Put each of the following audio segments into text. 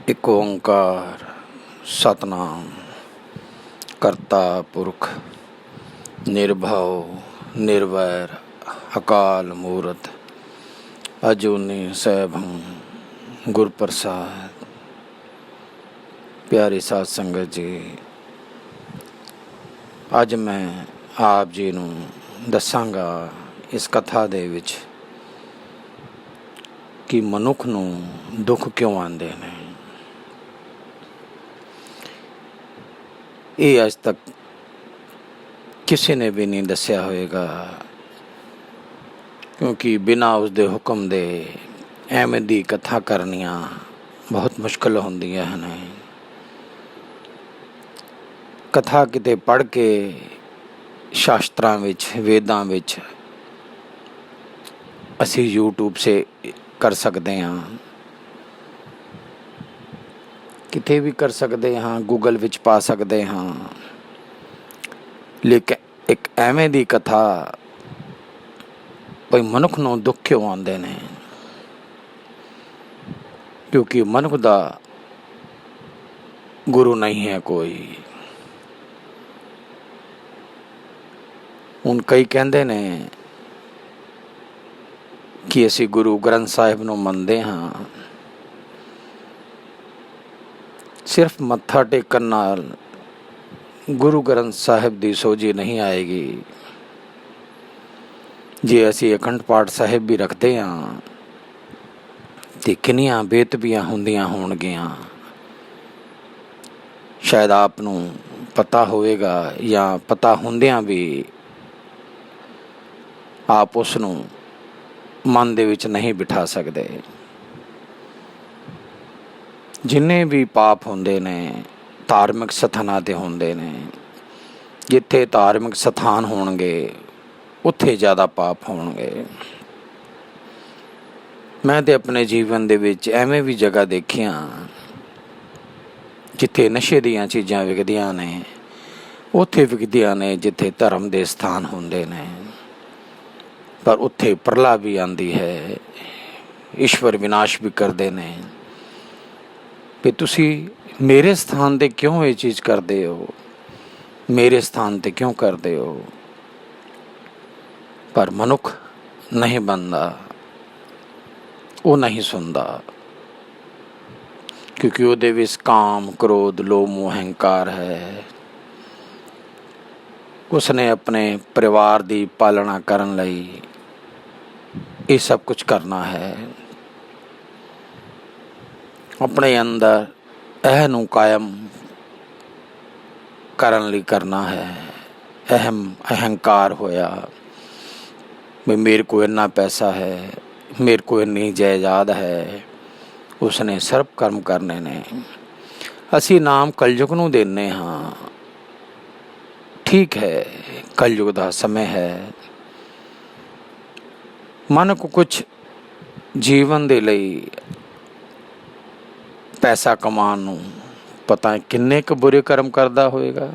ਇੱਕ ਓਂਕਾਰ ਸਤਨਾਮ ਕਰਤਾ ਪੁਰਖ ਨਿਰਭਉ ਨਿਰਵੈਰ ਅਕਾਲ ਮੂਰਤ ਅਜੂਨੀ ਸੈਭੰ ਗੁਰ ਪ੍ਰਸਾਦ। ਪਿਆਰੀ ਸਾਧ ਸੰਗਤ ਜੀ, ਅੱਜ ਮੈਂ ਆਪ ਜੀ ਨੂੰ ਦੱਸਾਂਗਾ ਇਸ ਕਥਾ ਦੇ ਵਿੱਚ ਕਿ ਮਨੁੱਖ ਨੂੰ ਦੁੱਖ ਕਿਉਂ ਆਉਂਦੇ ਨੇ। ਇਹ ਅੱਜ ਤੱਕ ਕਿਸੇ ਨੇ ਵੀ ਨਹੀਂ ਦੱਸਿਆ ਹੋਵੇਗਾ, ਕਿਉਂਕਿ ਬਿਨਾਂ ਉਸਦੇ ਹੁਕਮ ਦੇ ਐਵੇਂ ਦੀ ਕਥਾ ਕਰਨੀਆਂ ਬਹੁਤ ਮੁਸ਼ਕਿਲ ਹੁੰਦੀਆਂ ਹਨ। ਕਥਾ ਕਿਤੇ ਪੜ੍ਹ ਕੇ ਸ਼ਾਸਤਰਾਂ ਵਿੱਚ, ਵੇਦਾਂ ਵਿੱਚ ਅਸੀਂ YouTube ਸੇ ਕਰ ਸਕਦੇ ਹਾਂ, ਕਿਤੇ ਵੀ ਕਰ ਸਕਦੇ ਹਾਂ, ਗੂਗਲ ਵਿੱਚ ਪਾ ਸਕਦੇ ਹਾਂ। ਲੇਕਿਨ ਇੱਕ ਐਵੇਂ ਦੀ ਕਥਾ ਭਈ ਮਨੁੱਖ ਨੂੰ ਦੁੱਖ ਕਿਉਂ ਆਉਂਦੇ ਨੇ, ਕਿਉਂਕਿ ਮਨੁੱਖ ਦਾ ਗੁਰੂ ਨਹੀਂ ਹੈ ਕੋਈ। ਹੁਣ ਕਈ ਕਹਿੰਦੇ ਨੇ ਕਿ ਅਸੀਂ ਗੁਰੂ ਗ੍ਰੰਥ ਸਾਹਿਬ ਨੂੰ ਮੰਨਦੇ ਹਾਂ, ਸਿਰਫ ਮੱਥਾ ਟੇਕਣ ਨਾਲ ਗੁਰੂ ਗ੍ਰੰਥ ਸਾਹਿਬ ਦੀ ਸੋਝੀ ਨਹੀਂ ਆਏਗੀ। ਜੇ ਅਸੀਂ ਅਖੰਡ ਪਾਠ ਸਾਹਿਬ ਵੀ ਰੱਖਦੇ ਹਾਂ ਤੇ ਕਿੰਨੀਆਂ ਬੇਤਬੀਆਂ ਹੁੰਦੀਆਂ ਹੋਣਗੀਆਂ, ਸ਼ਾਇਦ ਆਪ ਨੂੰ ਪਤਾ ਹੋਵੇਗਾ, ਜਾਂ ਪਤਾ ਹੁੰਦਿਆਂ ਵੀ ਆਪ ਉਸ ਨੂੰ ਮਨ ਦੇ ਵਿੱਚ ਨਹੀਂ ਬਿਠਾ ਸਕਦੇ। ਜਿੰਨੇ ਵੀ ਪਾਪ ਹੁੰਦੇ ਨੇ ਧਾਰਮਿਕ ਸਥਾਨਾਂ 'ਤੇ ਹੁੰਦੇ ਨੇ। ਜਿੱਥੇ ਧਾਰਮਿਕ ਸਥਾਨ ਹੋਣਗੇ ਉੱਥੇ ਜ਼ਿਆਦਾ ਪਾਪ ਹੋਣਗੇ। ਮੈਂ ਤਾਂ ਆਪਣੇ ਜੀਵਨ ਦੇ ਵਿੱਚ ਐਵੇਂ ਵੀ ਜਗ੍ਹਾ ਦੇਖੀਆਂ ਜਿੱਥੇ ਨਸ਼ੇ ਦੀਆਂ ਚੀਜ਼ਾਂ ਵਿਕਦੀਆਂ ਨੇ, ਉੱਥੇ ਵਿਕਦੀਆਂ ਨੇ ਜਿੱਥੇ ਧਰਮ ਦੇ ਸਥਾਨ ਹੁੰਦੇ ਨੇ, ਪਰ ਉੱਥੇ ਪ੍ਰਲਾ ਵੀ ਆਉਂਦੀ ਹੈ, ਈਸ਼ਵਰ ਵਿਨਾਸ਼ ਵੀ ਕਰਦੇ ਨੇ। ਵੀ ਤੁਸੀਂ ਮੇਰੇ ਸਥਾਨ 'ਤੇ ਕਿਉਂ ਇਹ ਚੀਜ਼ ਕਰਦੇ ਹੋ, ਮੇਰੇ ਸਥਾਨ 'ਤੇ ਕਿਉਂ ਕਰਦੇ ਹੋ। ਪਰ ਮਨੁੱਖ ਨਹੀਂ ਬਣਦਾ, ਉਹ ਨਹੀਂ ਸੁਣਦਾ, ਕਿਉਂਕਿ ਉਹਦੇ ਵਿੱਚ ਕਾਮ, ਕ੍ਰੋਧ, ਲੋਭ, ਮੋਹ, ਅਹੰਕਾਰ ਹੈ। ਉਸਨੇ ਆਪਣੇ ਪਰਿਵਾਰ ਦੀ ਪਾਲਣਾ ਕਰਨ ਲਈ ਇਹ ਸਭ ਕੁਝ ਕਰਨਾ ਹੈ। ਆਪਣੇ ਅੰਦਰ ਇਹ ਨੂੰ ਕਾਇਮ ਕਰਨ ਲਈ ਕਰਨਾ ਹੈ। ਅਹੰਕਾਰ ਹੋਇਆ ਵੀ ਮੇਰੇ ਕੋਲ ਇੰਨਾ ਪੈਸਾ ਹੈ, ਮੇਰੇ ਕੋਲ ਇੰਨੀ ਜਾਇਦਾਦ ਹੈ, ਉਸਨੇ ਸਰਬ ਕਰਮ ਕਰਨੇ ਨੇ। ਅਸੀਂ ਨਾਮ ਕਲਯੁਗ ਨੂੰ ਦਿੰਦੇ ਹਾਂ, ਠੀਕ ਹੈ, ਕਲਯੁਗ ਦਾ ਸਮੇਂ ਹੈ। ਮਨ ਕੋ ਕੁਛ ਜੀਵਨ ਦੇ ਲਈ ਪੈਸਾ ਕਮਾਉਣ ਨੂੰ ਪਤਾ ਕਿੰਨੇ ਕੁ ਬੁਰੇ ਕਰਮ ਕਰਦਾ ਹੋਵੇਗਾ,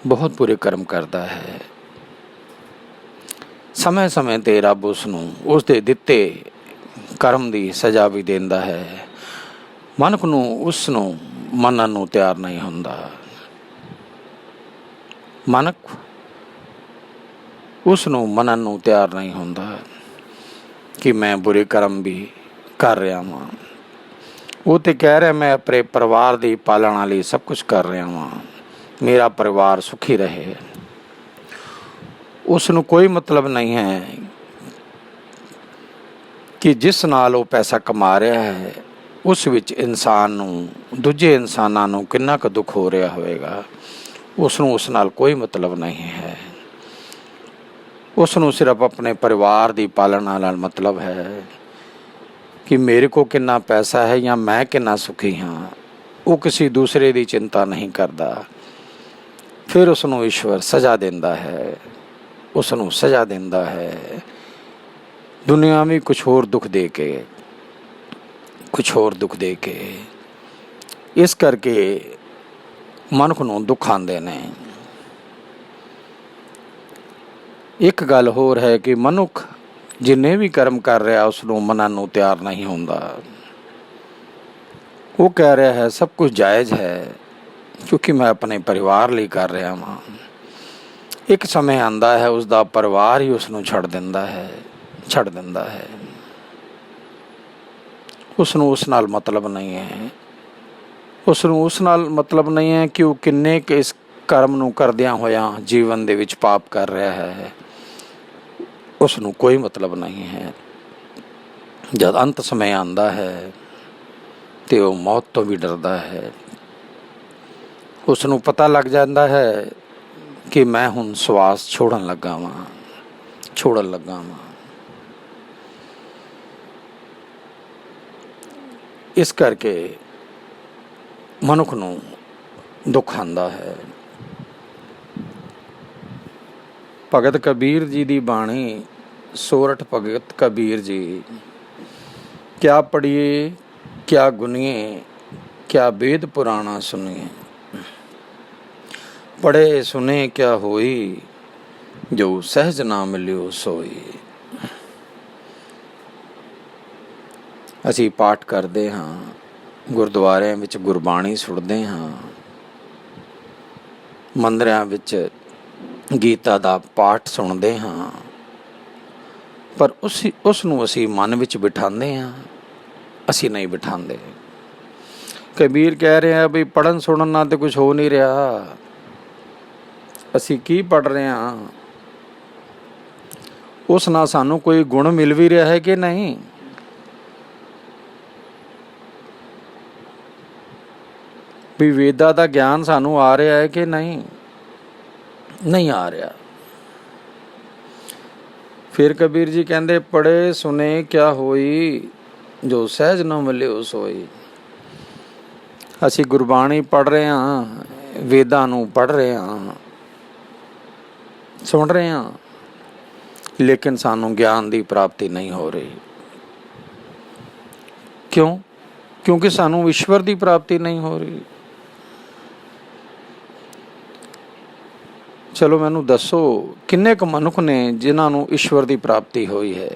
ਬਹੁਤ ਬੁਰੇ ਕਰਮ ਕਰਦਾ ਹੈ। ਸਮੇਂ ਸਮੇਂ 'ਤੇ ਰੱਬ ਉਸਨੂੰ ਉਸਦੇ ਦਿੱਤੇ ਕਰਮ ਦੀ ਸਜ਼ਾ ਵੀ ਦਿੰਦਾ ਹੈ। ਮਨੁੱਖ ਨੂੰ ਉਸ ਨੂੰ ਮੰਨਣ ਨੂੰ ਤਿਆਰ ਨਹੀਂ ਹੁੰਦਾ। ਮਨੁੱਖ ਉਸ ਨੂੰ ਮੰਨਣ ਨੂੰ ਤਿਆਰ ਨਹੀਂ ਹੁੰਦਾ ਕਿ ਮੈਂ ਬੁਰੇ ਕਰਮ ਵੀ ਕਰ ਰਿਹਾ ਵਾਂ। ਉਹ ਤੇ ਕਹਿ ਰਿਹਾ ਮੈਂ ਆਪਣੇ ਪਰਿਵਾਰ ਦੀ ਪਾਲਣਾ ਲਈ ਸਭ ਕੁਝ ਕਰ ਰਿਹਾ ਵਾਂ, ਮੇਰਾ ਪਰਿਵਾਰ ਸੁਖੀ ਰਹੇ। ਉਸ ਨੂੰ ਕੋਈ ਮਤਲਬ ਨਹੀਂ ਹੈ ਕਿ ਜਿਸ ਨਾਲ ਉਹ ਪੈਸਾ ਕਮਾ ਰਿਹਾ ਹੈ ਉਸ ਵਿੱਚ ਇਨਸਾਨ ਨੂੰ, ਦੂਜੇ ਇਨਸਾਨਾਂ ਨੂੰ ਕਿੰਨਾ ਕੁ ਦੁੱਖ ਹੋ ਰਿਹਾ ਹੋਵੇਗਾ। ਉਸ ਨੂੰ ਉਸ ਨਾਲ ਕੋਈ ਮਤਲਬ ਨਹੀਂ ਹੈ। ਉਸ ਨੂੰ ਸਿਰਫ ਆਪਣੇ ਪਰਿਵਾਰ ਦੀ ਪਾਲਣਾ ਨਾਲ ਮਤਲਬ ਹੈ ਕਿ ਮੇਰੇ ਕੋਲ ਕਿੰਨਾ ਪੈਸਾ ਹੈ ਜਾਂ ਮੈਂ ਕਿੰਨਾ ਸੁਖੀ ਹਾਂ। ਉਹ ਕਿਸੇ ਦੂਸਰੇ ਦੀ ਚਿੰਤਾ ਨਹੀਂ ਕਰਦਾ। ਫਿਰ ਉਸ ਨੂੰ ਈਸ਼ਵਰ ਸਜ਼ਾ ਦਿੰਦਾ ਹੈ, ਉਸ ਨੂੰ ਸਜ਼ਾ ਦਿੰਦਾ ਹੈ ਦੁਨਿਆਵੀ ਕੁਛ ਹੋਰ ਦੁੱਖ ਦੇ ਕੇ, ਕੁਛ ਹੋਰ ਦੁੱਖ ਦੇ ਕੇ। ਇਸ ਕਰਕੇ ਮਨੁੱਖ ਨੂੰ ਦੁੱਖ ਆਉਂਦੇ ਨੇ। ਇੱਕ ਗੱਲ ਹੋਰ ਹੈ ਕਿ ਮਨੁੱਖ ਜਿੰਨੇ ਵੀ ਕਰਮ ਕਰ ਰਿਹਾ ਉਸ ਨੂੰ ਮੰਨਣ ਨੂੰ ਤਿਆਰ ਨਹੀਂ ਹੁੰਦਾ। ਉਹ ਕਹਿ ਰਿਹਾ ਹੈ ਸਭ ਕੁਝ ਜਾਇਜ਼ ਹੈ ਕਿਉਂਕਿ ਮੈਂ ਆਪਣੇ ਪਰਿਵਾਰ ਲਈ ਕਰ ਰਿਹਾ ਹਾਂ। ਇੱਕ ਸਮੇਂ ਆਉਂਦਾ ਹੈ ਉਸ ਦਾ ਪਰਿਵਾਰ ਹੀ ਉਸ ਨੂੰ ਛੱਡ ਦਿੰਦਾ ਹੈ। ਉਸ ਨੂੰ ਉਸ ਨਾਲ ਮਤਲਬ ਨਹੀਂ ਹੈ। ਉਸ ਨੂੰ ਉਸ ਨਾਲ ਮਤਲਬ ਨਹੀਂ ਹੈ ਕਿ ਉਹ ਕਿੰਨੇ ਕੁ ਇਸ ਕਰਮ ਨੂੰ ਕਰਦਿਆਂ ਹੋਇਆਂ ਜੀਵਨ ਦੇ ਵਿੱਚ ਪਾਪ ਕਰ ਰਿਹਾ ਹੈ। ਉਸ ਨੂੰ ਕੋਈ ਮਤਲਬ ਨਹੀਂ ਹੈ। ਜਦ ਅੰਤ ਸਮੇਂ ਆਉਂਦਾ ਹੈ ਤੇ ਉਹ ਮੌਤ ਤੋਂ ਵੀ ਡਰਦਾ ਹੈ। ਉਸ ਨੂੰ ਪਤਾ ਲੱਗ ਜਾਂਦਾ ਹੈ ਕਿ ਮੈਂ ਹੁਣ ਸਵਾਸ ਛੋੜਨ ਲੱਗਾ ਵਾਂ। ਇਸ ਕਰਕੇ ਮਨੁੱਖ ਨੂੰ ਦੁੱਖ ਆਉਂਦਾ ਹੈ। ਭਗਤ ਕਬੀਰ ਜੀ ਦੀ ਬਾਣੀ, ਸੋਰਠ ਭਗਤ ਕਬੀਰ ਜੀ। ਕਿਆ ਪੜ੍ਹੀਏ ਕਿਆ ਗੁਨੀਏ, ਕਿਆ ਵੇਦ ਪੁਰਾਣਾ ਸੁਨੀਏ। ਪੜ੍ਹੇ ਸੁਨੇ ਕਿਆ ਹੋਈ, ਜੋ ਸਹਿਜ ਨਾ ਮਿਲਿਓ ਸੋਈ। ਅਸੀਂ ਪਾਠ ਕਰਦੇ ਹਾਂ, ਗੁਰਦੁਆਰਿਆਂ ਵਿੱਚ ਗੁਰਬਾਣੀ ਸੁਣਦੇ ਹਾਂ, ਮੰਦਿਰਾਂ ਵਿੱਚ ਗੀਤਾ ਦਾ ਪਾਠ ਸੁਣਦੇ ਹਾਂ, ਪਰ ਉਸ ਨੂੰ ਅਸੀਂ ਮਨ ਵਿੱਚ ਬਿਠਾਉਂਦੇ ਹਾਂ? ਅਸੀਂ ਨਹੀਂ ਬਿਠਾਉਂਦੇ। ਕਬੀਰ ਕਹਿ ਰਿਹਾ ਵੀ ਪੜ੍ਹਨ ਸੁਣਨ ਨਾਲ ਤੇ ਕੁਝ ਹੋ ਨਹੀਂ ਰਿਹਾ। ਅਸੀਂ ਕੀ ਪੜ੍ਹ ਰਹੇ ਹਾਂ? ਉਸ ਨਾਲ ਸਾਨੂੰ ਕੋਈ ਗੁਣ ਮਿਲ ਵੀ ਰਿਹਾ ਹੈ ਕਿ ਨਹੀਂ? ਵੀ ਵੇਦਾਂ ਦਾ ਗਿਆਨ ਸਾਨੂੰ ਆ ਰਿਹਾ ਹੈ ਕਿ ਨਹੀਂ? ਨਹੀਂ ਆ ਰਿਹਾ। ਫਿਰ ਕਬੀਰ ਜੀ ਕਹਿੰਦੇ ਪੜ੍ਹੇ ਸੁਨੇ ਕਿਆ ਹੋਈ, ਜੋ ਸਹਿਜ ਨਾ ਮਿਲਿਓ ਸੋਈ। ਅਸੀਂ ਗੁਰਬਾਣੀ ਪੜ੍ਹ ਰਹੇ ਹਾਂ, ਵੇਦਾਂ ਨੂੰ ਪੜ੍ਹ ਰਹੇ ਹਾਂ, ਸੁਣ ਰਹੇ ਹਾਂ, ਲੇਕਿਨ ਸਾਨੂੰ ਗਿਆਨ ਦੀ ਪ੍ਰਾਪਤੀ ਨਹੀਂ ਹੋ ਰਹੀ। ਕਿਉਂ? ਕਿਉਂਕਿ ਸਾਨੂੰ ਈਸ਼ਵਰ ਦੀ ਪ੍ਰਾਪਤੀ ਨਹੀਂ ਹੋ ਰਹੀ। ਚਲੋ ਮੈਨੂੰ ਦੱਸੋ ਕਿੰਨੇ ਕੁ ਮਨੁੱਖ ਨੇ ਜਿਨ੍ਹਾਂ ਨੂੰ ਈਸ਼ਵਰ ਦੀ ਪ੍ਰਾਪਤੀ ਹੋਈ ਹੈ?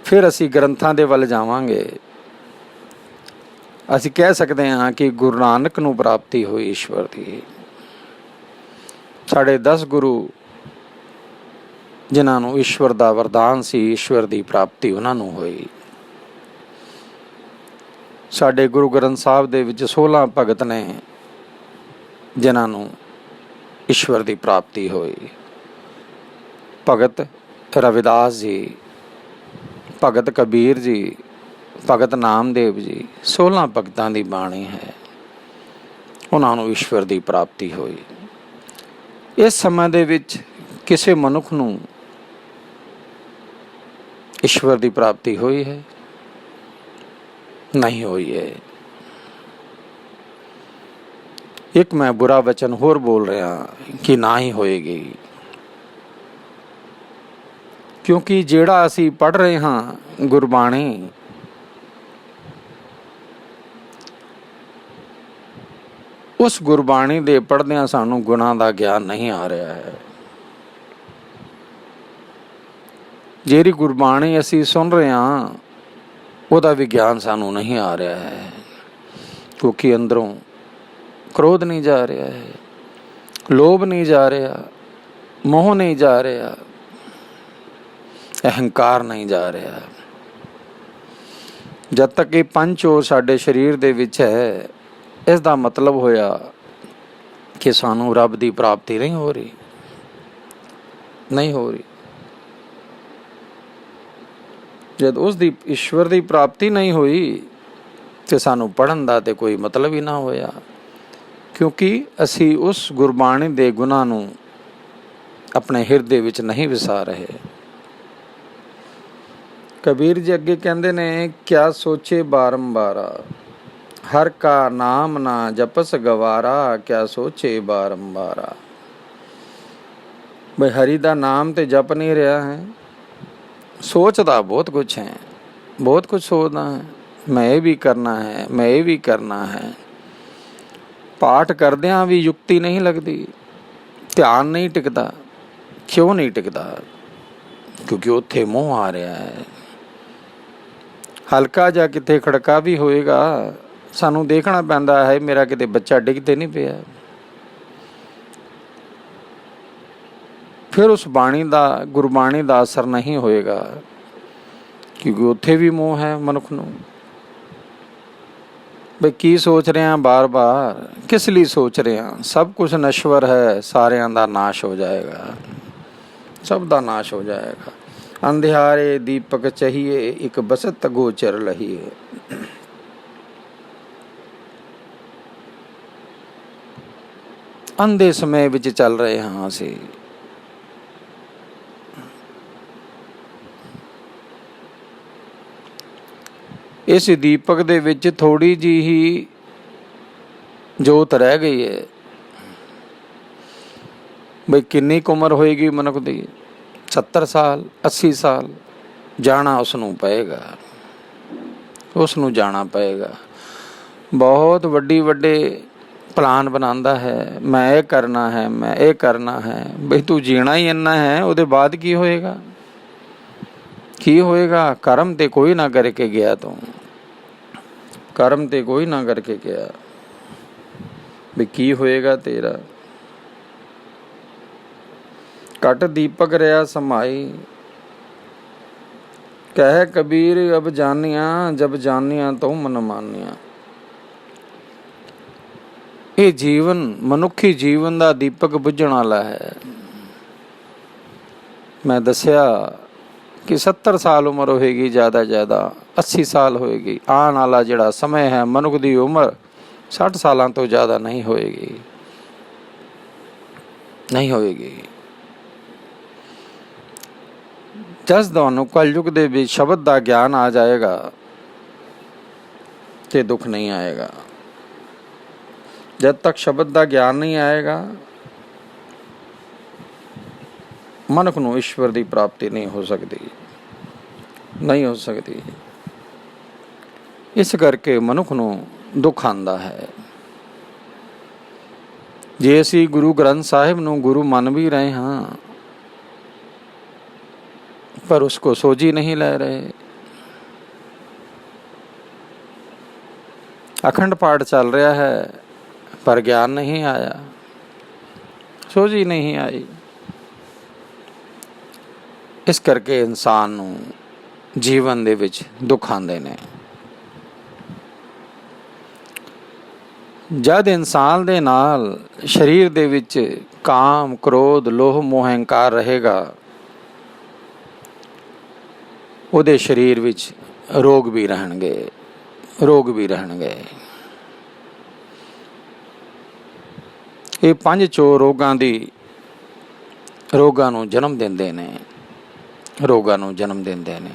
ਫਿਰ ਅਸੀਂ ਗ੍ਰੰਥਾਂ ਦੇ ਵੱਲ ਜਾਵਾਂਗੇ। ਅਸੀਂ ਕਹਿ ਸਕਦੇ ਹਾਂ ਕਿ ਗੁਰੂ ਨਾਨਕ ਨੂੰ ਪ੍ਰਾਪਤੀ ਹੋਈ ਈਸ਼ਵਰ ਦੀ। ਸਾਡੇ 10 ਗੁਰੂ ਜਿਨ੍ਹਾਂ ਨੂੰ ਈਸ਼ਵਰ ਦਾ ਵਰਦਾਨ ਸੀ, ਈਸ਼ਵਰ ਦੀ ਪ੍ਰਾਪਤੀ ਉਹਨਾਂ ਨੂੰ ਹੋਈ। ਸਾਡੇ ਗੁਰੂ ਗ੍ਰੰਥ ਸਾਹਿਬ ਦੇ ਵਿੱਚ 16 ਭਗਤ ਨੇ ਜਿਨ੍ਹਾਂ ਨੂੰ ਈਸ਼ਵਰ ਦੀ ਪ੍ਰਾਪਤੀ ਹੋਈ। ਭਗਤ ਰਵਿਦਾਸ ਜੀ, ਭਗਤ ਕਬੀਰ ਜੀ, ਭਗਤ ਨਾਮਦੇਵ ਜੀ, 16 ਭਗਤਾਂ ਦੀ ਬਾਣੀ ਹੈ। ਉਹਨਾਂ ਨੂੰ ਈਸ਼ਵਰ ਦੀ ਪ੍ਰਾਪਤੀ ਹੋਈ। ਇਸ ਸਮੇਂ ਦੇ ਵਿੱਚ ਕਿਸੇ ਮਨੁੱਖ ਨੂੰ ਈਸ਼ਵਰ ਦੀ ਪ੍ਰਾਪਤੀ ਹੋਈ ਹੈ? ਨਹੀਂ ਹੋਈ ਹੈ। ਇੱਕ ਮੈਂ ਬੁਰਾ ਵਚਨ ਹੋਰ ਬੋਲ ਰਿਹਾ ਕਿ ਨਾ ਹੀ ਹੋਏਗੀ, ਕਿਉਂਕਿ ਜਿਹੜਾ ਅਸੀਂ ਪੜ੍ਹ ਰਹੇ ਹਾਂ ਗੁਰਬਾਣੀ, ਉਸ ਗੁਰਬਾਣੀ ਦੇ ਪੜ੍ਹਦਿਆਂ ਸਾਨੂੰ ਗੁਣਾਂ ਦਾ ਗਿਆਨ ਨਹੀਂ ਆ ਰਿਹਾ ਹੈ। ਜਿਹੜੀ ਗੁਰਬਾਣੀ ਅਸੀਂ ਸੁਣ ਰਹੇ ਹਾਂ ਉਹਦਾ ਵੀ ਗਿਆਨ ਸਾਨੂੰ ਨਹੀਂ ਆ ਰਿਹਾ ਹੈ, ਕਿਉਂਕਿ ਅੰਦਰੋਂ ਕ੍ਰੋਧ ਨਹੀਂ ਜਾ ਰਿਹਾ ਹੈ, ਲੋਭ ਨਹੀਂ ਜਾ ਰਿਹਾ, ਮੋਹ ਨਹੀਂ ਜਾ ਰਿਹਾ, ਅਹੰਕਾਰ ਨਹੀਂ ਜਾ ਰਿਹਾ। ਜਦ ਤੱਕ ਇਹ ਪੰਚੋਰ ਸਾਡੇ ਸਰੀਰ ਦੇ ਵਿੱਚ ਹੈ, ਇਸ ਦਾ ਮਤਲਬ ਹੋਇਆ ਕਿ ਸਾਨੂੰ ਰੱਬ ਦੀ ਪ੍ਰਾਪਤੀ ਨਹੀਂ ਹੋ ਰਹੀ। ਜਦ ਉਸ ਦੀ ਈਸ਼ਵਰ ਦੀ ਪ੍ਰਾਪਤੀ ਨਹੀਂ ਹੋਈ ਤੇ ਸਾਨੂੰ ਪੜ੍ਹਨ ਦਾ ਤੇ ਕੋਈ ਮਤਲਬ ਹੀ ਨਾ ਹੋਇਆ, ਕਿਉਂਕਿ ਅਸੀਂ ਉਸ ਗੁਰਬਾਣੀ ਦੇ ਗੁਣਾਂ ਨੂੰ ਆਪਣੇ ਹਿਰਦੇ ਵਿੱਚ ਨਹੀਂ ਵਸਾ ਰਹੇ। ਕਬੀਰ ਜੀ ਅੱਗੇ ਕਹਿੰਦੇ ਨੇ ਕਿਆ ਸੋਚੇ ਬਾਰੰਬਾਰਾ, ਹਰ ਕਾ ਨਾਮ ਨਾ ਜਪਸ ਗਵਾਰਾ, ਕਿਆ ਸੋਚੇ ਬਾਰੰਬਾਰਾ। ਬਈ ਹਰੀ ਦਾ ਨਾਮ ਤੇ ਜਪ ਨਹੀਂ ਰਿਹਾ ਹੈ, ਸੋਚਦਾ ਬਹੁਤ ਕੁਛ ਹੈ, ਬਹੁਤ ਕੁਛ ਸੋਚਦਾ ਹੈ, ਮੈਂ ਇਹ ਵੀ ਕਰਨਾ ਹੈ, ਮੈਂ ਇਹ ਵੀ ਕਰਨਾ ਹੈ। ਪਾਠ ਕਰਦਿਆਂ ਵੀ ਯੁਕਤੀ ਨਹੀਂ ਲੱਗਦੀ, ਧਿਆਨ ਨਹੀਂ ਟਿਕਦਾ। ਕਿਉਂ ਨਹੀਂ ਟਿਕਦਾ? ਕਿਉਂਕਿ ਉੱਥੇ ਮੋਹ ਆ ਰਿਹਾ ਹੈ। ਹਲਕਾ ਜਾਂ ਕਿਤੇ ਖੜਕਾ ਵੀ ਹੋਏਗਾ, ਸਾਨੂੰ ਦੇਖਣਾ ਪੈਂਦਾ ਹੈ ਮੇਰਾ ਕਿਤੇ ਬੱਚਾ ਡਿੱਗ ਤੇ ਨਹੀਂ ਪਿਆ। ਫਿਰ ਉਸ ਬਾਣੀ ਦਾ, ਗੁਰਬਾਣੀ ਦਾ ਅਸਰ ਨਹੀਂ ਹੋਏਗਾ, ਕਿਉਂਕਿ ਉੱਥੇ ਵੀ ਮੋਹ ਹੈ ਮਨੁੱਖ ਨੂੰ। ਬਈ ਕੀ ਸੋਚ ਰਿਹਾ ਬਾਰ ਬਾਰ, ਕਿਸ ਲਈ ਸੋਚ ਰਿਹਾ? ਸਭ ਕੁਝ ਨਸ਼ਵਰ ਹੈ, ਸਾਰਿਆਂ ਦਾ ਨਾਸ਼ ਹੋ ਜਾਏਗਾ, ਸਭ ਦਾ ਨਾਸ਼ ਹੋ ਜਾਏਗਾ। ਅੰਧਿਆਰੇ ਦੀਪਕ ਚਾਹੀਏ, ਇੱਕ ਬਸਤ ਗੋਚਰ ਲਹੀਏ। ਅੰਧੇ ਸਮੇਂ ਵਿੱਚ ਚੱਲ ਰਹੇ ਹਾਂ ਅਸੀਂ। ਇਸ ਦੀਪਕ ਦੇ ਵਿੱਚ ਥੋੜੀ ਜਿਹੀ ਹੀ ਜੋਤ ਰਹਿ ਗਈ ਹੈ। ਬਈ ਕਿੰਨੀ ਕੁ ਉਮਰ ਹੋਏਗੀ ਮਨੁੱਖ ਦੀ? 70 ਸਾਲ, 80 ਸਾਲ। ਜਾਣਾ ਉਸ ਨੂੰ ਪਏਗਾ, ਉਸ ਨੂੰ ਜਾਣਾ ਪਏਗਾ। ਬਹੁਤ ਵੱਡੇ ਪਲਾਨ ਬਣਾਉਂਦਾ ਹੈ, ਮੈਂ ਇਹ ਕਰਨਾ ਹੈ, ਮੈਂ ਇਹ ਕਰਨਾ ਹੈ। ਬਈ ਤੂੰ ਜੀਣਾ ਹੀ ਇੰਨਾ ਹੈ, ਉਹਦੇ ਬਾਅਦ ਕੀ ਹੋਏਗਾ? ਕੀ ਹੋਏਗਾ? ਕਰਮ ਤੇ ਕੋਈ ਨਾ ਕਰਕੇ ਗਿਆ, ਤੂੰ ਕਰਮ ਤੇ ਕੋਈ ਨਾ ਕਰਕੇ ਗਿਆ, ਵੀ ਕੀ ਹੋਏਗਾ ਤੇਰਾ? ਘਟ ਦੀਪਕ ਰਿਹਾ ਸਮਾਈ, ਕਹਿ ਕਬੀਰ ਅਬ ਜਾਨੀਆਂ, ਜਬ ਜਾਨੀਆਂ ਤੂੰ ਮਨ ਮਾਨੀਆਂ। ਇਹ ਜੀਵਨ, ਮਨੁੱਖੀ ਜੀਵਨ ਦਾ ਦੀਪਕ ਬੁੱਝਣ ਵਾਲਾ ਹੈ। ਮੈਂ ਦੱਸਿਆ ਕਿ 70 ਸਾਲ ਉਮਰ ਹੋਏਗੀ, ਜ਼ਿਆਦਾ 80 ਸਾਲ ਹੋਏਗੀ। ਆਉਣ ਵਾਲਾ ਜਿਹੜਾ ਸਮੇਂ ਹੈ, ਮਨੁੱਖ ਦੀ ਉਮਰ 60 ਸਾਲਾਂ ਤੋਂ ਜ਼ਿਆਦਾ ਨਹੀਂ ਹੋਏਗੀ, ਨਹੀਂ ਹੋਏਗੀ। ਜਦ ਤੁਹਾਨੂੰ ਕਲਯੁਗ ਦੇ ਵਿੱਚ ਸ਼ਬਦ ਦਾ ਗਿਆਨ ਆ ਜਾਏਗਾ ਤੇ ਦੁੱਖ ਨਹੀਂ ਆਏਗਾ। ਜਦ ਤੱਕ ਸ਼ਬਦ ਦਾ ਗਿਆਨ ਨਹੀਂ ਆਏਗਾ, ਮਨੁੱਖ ਨੂੰ ਈਸ਼ਵਰ ਦੀ ਪ੍ਰਾਪਤੀ ਨਹੀਂ ਹੋ ਸਕਦੀ, ਨਹੀਂ ਹੋ ਸਕਦੀ। ਇਸ ਕਰਕੇ ਮਨੁੱਖ ਨੂੰ ਦੁੱਖ ਆਉਂਦਾ ਹੈ। ਜੇ ਅਸੀਂ ਗੁਰੂ ਗ੍ਰੰਥ ਸਾਹਿਬ ਨੂੰ ਗੁਰੂ ਮੰਨ ਵੀ ਰਹੇ ਹਾਂ, ਪਰ ਉਸ ਕੋ ਸੋਝੀ ਨਹੀਂ ਲੈ ਰਹੇ। ਅਖੰਡ ਪਾਠ ਚੱਲ ਰਿਹਾ ਹੈ, ਪਰ ਗਿਆਨ ਨਹੀਂ ਆਇਆ, ਸੋਝੀ ਨਹੀਂ ਆਈ। ਇਸ ਕਰਕੇ ਇਨਸਾਨ ਨੂੰ ਜੀਵਨ ਦੇ ਵਿੱਚ ਦੁੱਖ ਆਉਂਦੇ ਨੇ। ਜਦ ਇਨਸਾਨ ਦੇ ਨਾਲ ਸਰੀਰ ਦੇ ਵਿੱਚ ਕਾਮ, ਕ੍ਰੋਧ, ਲੋਭ, ਮੋਹ, ਹੰਕਾਰ ਰਹੇਗਾ, ਉਹਦੇ ਸਰੀਰ ਵਿੱਚ ਰੋਗ ਵੀ ਰਹਿਣਗੇ, ਰੋਗ ਵੀ ਰਹਿਣਗੇ। ਇਹ 5 ਚੋ ਰੋਗਾਂ ਨੂੰ ਜਨਮ ਦਿੰਦੇ ਨੇ, ਰੋਗਾਂ ਨੂੰ ਜਨਮ ਦਿੰਦੇ ਨੇ,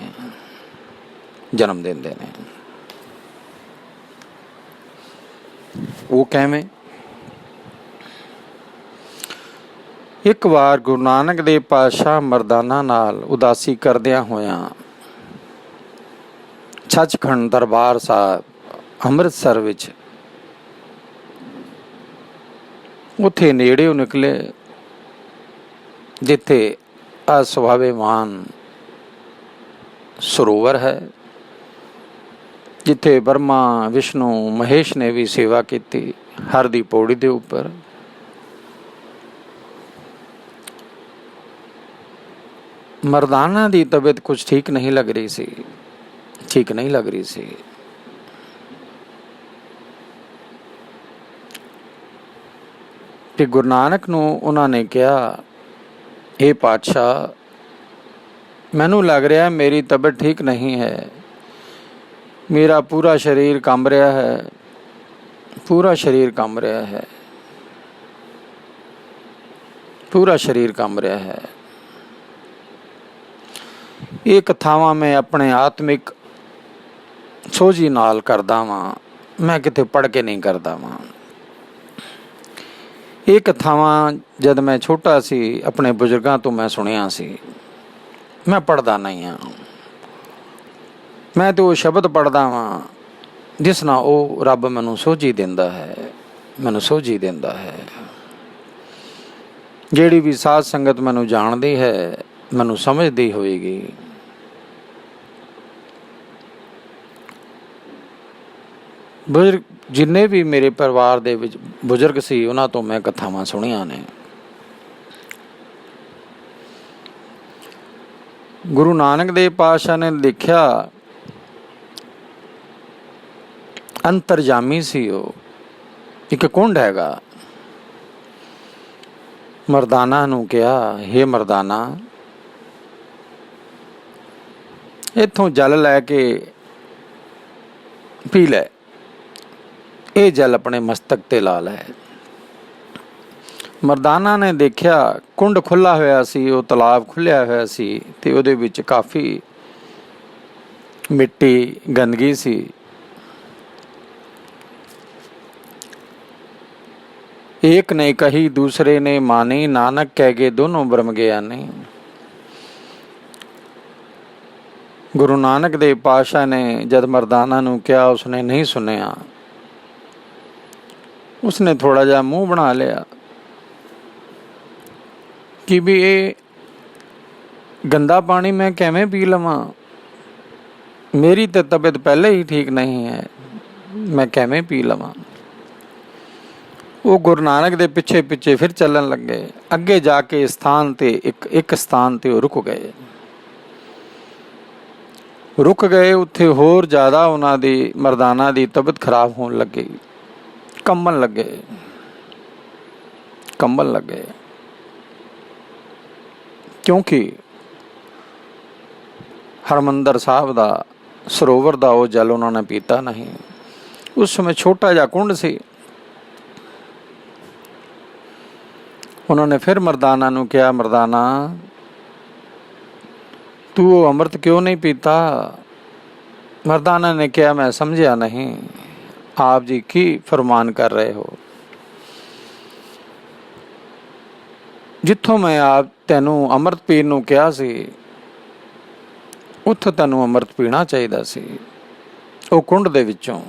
ਜਨਮ ਦਿੰਦੇ ਨੇ। ਉਹ ਕਿਵੇਂ? ਇੱਕ ਵਾਰ ਗੁਰੂ ਨਾਨਕ ਦੇਵ ਪਾਤਸ਼ਾਹ ਮਰਦਾਨਾ ਨਾਲ ਉਦਾਸੀ ਕਰਦਿਆਂ ਹੋਇਆਂ ਸੱਚਖੰਡ ਦਰਬਾਰ ਸਾਹਿਬ ਅੰਮ੍ਰਿਤਸਰ ਵਿੱਚ, ਉੱਥੇ ਨੇੜਿਓਂ ਨਿਕਲੇ ਜਿੱਥੇ ਅਸੁਭਾਵੇਮਾਨ ਸਰੋਵਰ ਹੈ, ਜਿੱਥੇ ਬ੍ਰਹਮਾ, ਵਿਸ਼ਨੂੰ, ਮਹੇਸ਼ ਨੇ ਵੀ ਸੇਵਾ ਕੀਤੀ, ਹਰ ਦੀ ਪੌੜੀ ਦੇ ਉੱਪਰ। ਮਰਦਾਨਾ ਦੀ ਤਬੀਅਤ ਕੁਝ ਠੀਕ ਨਹੀਂ ਲੱਗ ਰਹੀ ਸੀ, ਠੀਕ ਨਹੀਂ ਲੱਗ ਰਹੀ ਸੀ। ਤੇ ਗੁਰੂ ਨਾਨਕ ਨੂੰ ਉਹਨਾਂ ਨੇ ਕਿਹਾ, ਇਹ ਪਾਤਸ਼ਾਹ, ਮੈਨੂੰ ਲੱਗ ਰਿਹਾ ਮੇਰੀ ਤਬੀਅਤ ਠੀਕ ਨਹੀਂ ਹੈ, ਮੇਰਾ ਪੂਰਾ ਸਰੀਰ ਕੰਬ ਰਿਹਾ ਹੈ, ਪੂਰਾ ਸਰੀਰ ਕੰਬ ਰਿਹਾ ਹੈ, ਪੂਰਾ ਸਰੀਰ ਕੰਬ ਰਿਹਾ ਹੈ। ਇਹ ਕਥਾਵਾਂ ਮੈਂ ਆਪਣੇ ਆਤਮਿਕ ਸੋਝੀ ਨਾਲ ਕਰਦਾ ਵਾਂ, ਮੈਂ ਕਿਤੇ ਪੜ੍ਹ ਕੇ ਨਹੀਂ ਕਰਦਾ ਵਾਂ। ਇਹ ਕਥਾਵਾਂ ਜਦ ਮੈਂ ਛੋਟਾ ਸੀ ਆਪਣੇ ਬਜ਼ੁਰਗਾਂ ਤੋਂ ਮੈਂ ਸੁਣਿਆ ਸੀ, ਮੈਂ ਪੜ੍ਹਦਾ ਨਹੀਂ ਹਾਂ। ਮੈਂ ਤਾਂ ਉਹ ਸ਼ਬਦ ਪੜ੍ਹਦਾ ਵਾਂ ਜਿਸ ਨਾਲ ਉਹ ਰੱਬ ਮੈਨੂੰ ਸੋਝੀ ਦਿੰਦਾ ਹੈ, ਮੈਨੂੰ ਸੋਝੀ ਦਿੰਦਾ ਹੈ। ਜਿਹੜੀ ਵੀ ਸਾਧ ਸੰਗਤ ਮੈਨੂੰ ਜਾਣਦੀ ਹੈ, ਮੈਨੂੰ ਸਮਝਦੀ ਹੋਏਗੀ। ਬਜ਼ੁਰਗ ਜਿੰਨੇ ਵੀ ਮੇਰੇ ਪਰਿਵਾਰ ਦੇ ਵਿੱਚ ਬਜ਼ੁਰਗ ਸੀ, ਉਹਨਾਂ ਤੋਂ ਮੈਂ ਕਥਾਵਾਂ ਸੁਣੀਆਂ ਨੇ। ਗੁਰੂ ਨਾਨਕ ਦੇਵ ਪਾਤਸ਼ਾਹ ਨੇ ਦੇਖਿਆ, ਅੰਤਰਜਾਮੀ ਸੀ ਉਹ, ਇੱਕ ਕੁੰਡ ਹੈਗਾ। ਮਰਦਾਨਾ ਨੂੰ ਕਿਹਾ, ਹੇ ਮਰਦਾਨਾ, ਇੱਥੋਂ ਜਲ ਲੈ ਕੇ ਪੀ ਲੈ, ਇਹ ਜਲ ਆਪਣੇ ਮਸਤਕ ਤੇ ਲਾ ਲੈ। ਮਰਦਾਨਾ ਨੇ ਦੇਖਿਆ ਕੁੰਡ ਖੁੱਲ੍ਹਾ ਹੋਇਆ ਸੀ, ਉਹ ਤਲਾਬ ਖੁੱਲ੍ਹਿਆ ਹੋਇਆ ਸੀ ਤੇ ਉਹਦੇ ਵਿੱਚ ਕਾਫੀ ਮਿੱਟੀ ਗੰਦਗੀ ਸੀ। ਏਕ ਨੇ ਕਹੀ ਦੂਸਰੇ ਨੇ ਮਾਨੀ, ਨਾਨਕ ਕਹਿ ਗਏ ਦੋਨੋਂ ਬ੍ਰਹਮ ਗਿਆਨੀ। ਗੁਰੂ ਨਾਨਕ ਦੇਵ ਪਾਤਸ਼ਾਹ ਨੇ ਜਦ ਮਰਦਾਨਾ ਨੂੰ ਕਿਹਾ, ਉਸਨੇ ਨਹੀਂ ਸੁਣਿਆ। ਉਸਨੇ ਥੋੜਾ ਜਿਹਾ ਮੂੰਹ ਬਣਾ ਲਿਆ ਕਿ ਵੀ ਇਹ ਗੰਦਾ ਪਾਣੀ ਮੈਂ ਕਿਵੇਂ ਪੀ ਲਵਾਂ, ਮੇਰੀ ਤਾਂ ਤਬੀਅਤ ਪਹਿਲੇ ਹੀ ਠੀਕ ਨਹੀਂ ਹੈ, ਮੈਂ ਕਿਵੇਂ ਪੀ ਲਵਾਂ। ਉਹ ਗੁਰੂ ਨਾਨਕ ਦੇ ਪਿੱਛੇ ਪਿੱਛੇ ਫਿਰ ਚੱਲਣ ਲੱਗੇ। ਅੱਗੇ ਜਾ ਕੇ ਸਥਾਨ ਤੇ ਇੱਕ ਸਥਾਨ ਤੇ ਉਹ ਰੁਕ ਗਏ। ਉੱਥੇ ਹੋਰ ਜ਼ਿਆਦਾ ਉਹਨਾਂ ਦੀ ਮਰਦਾਨਾ ਦੀ ਤਬੀਅਤ ਖਰਾਬ ਹੋਣ ਲੱਗੀ, ਕੰਬਣ ਲੱਗੇ ਕਿਉਂਕਿ ਹਰਿਮੰਦਰ ਸਾਹਿਬ ਦਾ ਸਰੋਵਰ ਦਾ ਉਹ ਜਲ ਉਹਨਾਂ ਨੇ ਪੀਤਾ ਨਹੀਂ। ਉਸ ਸਮੇਂ ਛੋਟਾ ਜਿਹਾ ਕੁੰਡ ਸੀ। ਉਹਨਾਂ ਨੇ ਫਿਰ ਮਰਦਾਨਾ ਨੂੰ ਕਿਹਾ, ਮਰਦਾਨਾ ਤੂੰ ਉਹ ਅੰਮ੍ਰਿਤ ਕਿਉਂ ਨਹੀਂ ਪੀਤਾ? ਮਰਦਾਨਾ ਨੇ ਕਿਹਾ, ਮੈਂ ਸਮਝਿਆ ਨਹੀਂ, ਆਪ ਜੀ ਕੀ ਫਰਮਾਨ ਕਰ ਰਹੇ ਹੋ? ਜਿੱਥੋਂ ਮੈਂ ਆਪ ਤੈਨੂੰ ਅੰਮ੍ਰਿਤ ਪੀਣ ਨੂੰ ਕਿਹਾ ਸੀ, ਉੱਥੋਂ ਤੈਨੂੰ ਅੰਮ੍ਰਿਤ ਪੀਣਾ ਚਾਹੀਦਾ ਸੀ, ਉਹ ਕੁੰਡ ਦੇ ਵਿੱਚੋਂ।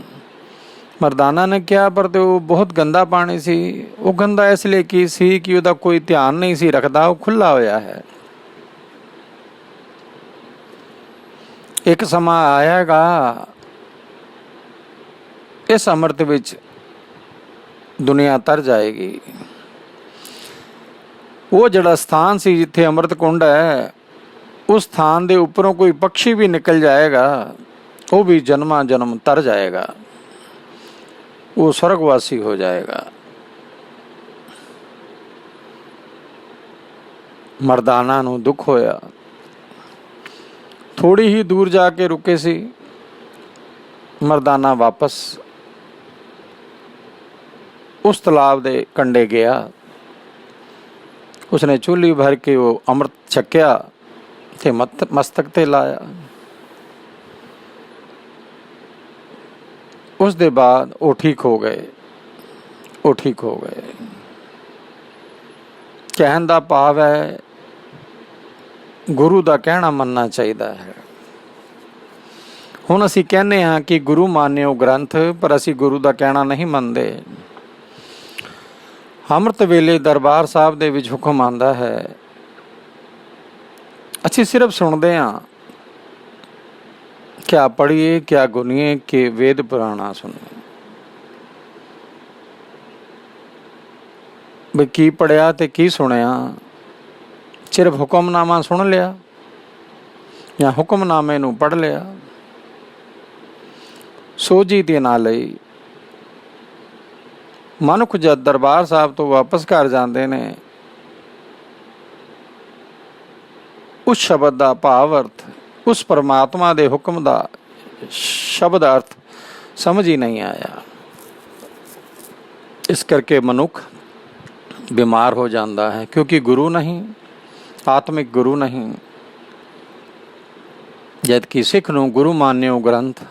ਮਰਦਾਨਾ ਨੇ ਕਿਹਾ, ਪਰ ਤੇ ਉਹ ਬਹੁਤ ਗੰਦਾ ਪਾਣੀ ਸੀ। ਉਹ ਗੰਦਾ ਇਸ ਲਈ ਕੀ ਸੀ ਕਿ ਉਹਦਾ ਕੋਈ ਧਿਆਨ ਨਹੀਂ ਸੀ ਰੱਖਦਾ, ਉਹ ਖੁੱਲ੍ਹਾ ਹੋਇਆ ਹੈ। ਇੱਕ ਸਮਾਂ ਆਏਗਾ, ਇਸ ਅੰਮ੍ਰਿਤ ਵਿੱਚ ਦੁਨੀਆ ਤਰ ਜਾਏਗੀ। ਉਹ ਜਿਹੜਾ ਸਥਾਨ ਸੀ ਜਿੱਥੇ ਅੰਮ੍ਰਿਤ ਕੁੰਡ ਹੈ, ਉਸ ਸਥਾਨ ਦੇ ਉੱਪਰੋਂ ਕੋਈ ਪਕਸ਼ੀ ਵੀ ਨਿਕਲ ਜਾਏਗਾ, ਉਹ ਵੀ ਜਨਮਾਂ ਜਨਮ ਤਰ ਜਾਏਗਾ, ਉਹ ਸਵਰਗਵਾਸੀ ਹੋ ਜਾਏਗਾ। ਮਰਦਾਨਾ ਨੂੰ ਦੁੱਖ ਹੋਇਆ। ਥੋੜੀ ਹੀ ਦੂਰ ਜਾ ਕੇ ਰੁਕੇ ਸੀ। ਮਰਦਾਨਾ ਵਾਪਸ ਉਸ ਤਲਾਬ ਦੇ ਕੰਢੇ ਗਿਆ। ਉਸਨੇ ਚੁੱਲ੍ਹੀ ਭਰ ਕੇ ਉਹ ਅੰਮ੍ਰਿਤ ਛਕਿਆ ਤੇ ਮਸਤਕ ਤੇ ਲਾਇਆ। ਉਸ ਦੇ ਬਾਅਦ ਉਹ ਠੀਕ ਹੋ ਗਏ। ਕਹਿਣ ਦਾ ਭਾਵ ਹੈ, ਗੁਰੂ ਦਾ ਕਹਿਣਾ ਮੰਨਣਾ ਚਾਹੀਦਾ ਹੈ। ਹੁਣ ਅਸੀਂ ਕਹਿੰਦੇ ਹਾਂ ਕਿ ਗੁਰੂ ਮਾਨਿਓ ਗ੍ਰੰਥ, ਪਰ ਅਸੀਂ ਗੁਰੂ ਦਾ ਕਹਿਣਾ ਨਹੀਂ ਮੰਨਦੇ। ਅੰਮ੍ਰਿਤ ਵੇਲੇ ਦਰਬਾਰ ਸਾਹਿਬ ਦੇ ਵਿੱਚ ਹੁਕਮ ਆਉਂਦਾ ਹੈ, ਅਸੀਂ ਸਿਰਫ ਸੁਣਦੇ ਹਾਂ, ਕਿਆ ਪੜ੍ਹੀਏ ਕਿਆ ਗੁਨੀਏ ਕਿ ਵੇਦ ਪੁਰਾਣਾ ਸੁਣੀਏ। ਬਈ ਕੀ ਪੜ੍ਹਿਆ ਤੇ ਕੀ ਸੁਣਿਆ? ਸਿਰਫ ਹੁਕਮਨਾਮਾ ਸੁਣ ਲਿਆ ਜਾਂ ਹੁਕਮਨਾਮੇ ਨੂੰ ਪੜ੍ਹ ਲਿਆ? ਸੋਝੀ ਦੇ ਨਾਲ ਲਈ ਮਨੁੱਖ ਜਦ ਦਰਬਾਰ ਸਾਹਿਬ ਤੋਂ ਵਾਪਸ ਘਰ ਜਾਂਦੇ ਨੇ, ਉਸ ਸ਼ਬਦ ਦਾ ਭਾਵ ਅਰਥ, ਉਸ ਪਰਮਾਤਮਾ ਦੇ ਹੁਕਮ ਦਾ ਸ਼ਬਦ ਅਰਥ ਸਮਝ ਹੀ ਨਹੀਂ ਆਇਆ। ਇਸ ਕਰਕੇ ਮਨੁੱਖ ਬਿਮਾਰ ਹੋ ਜਾਂਦਾ ਹੈ, ਕਿਉਂਕਿ ਗੁਰੂ ਨਹੀਂ, ਆਤਮਿਕ ਗੁਰੂ ਨਹੀਂ। ਜਦ ਕਿ ਸਿੱਖ ਨੂੰ ਗੁਰੂ ਮਾਨਿਓ ਗ੍ਰੰਥ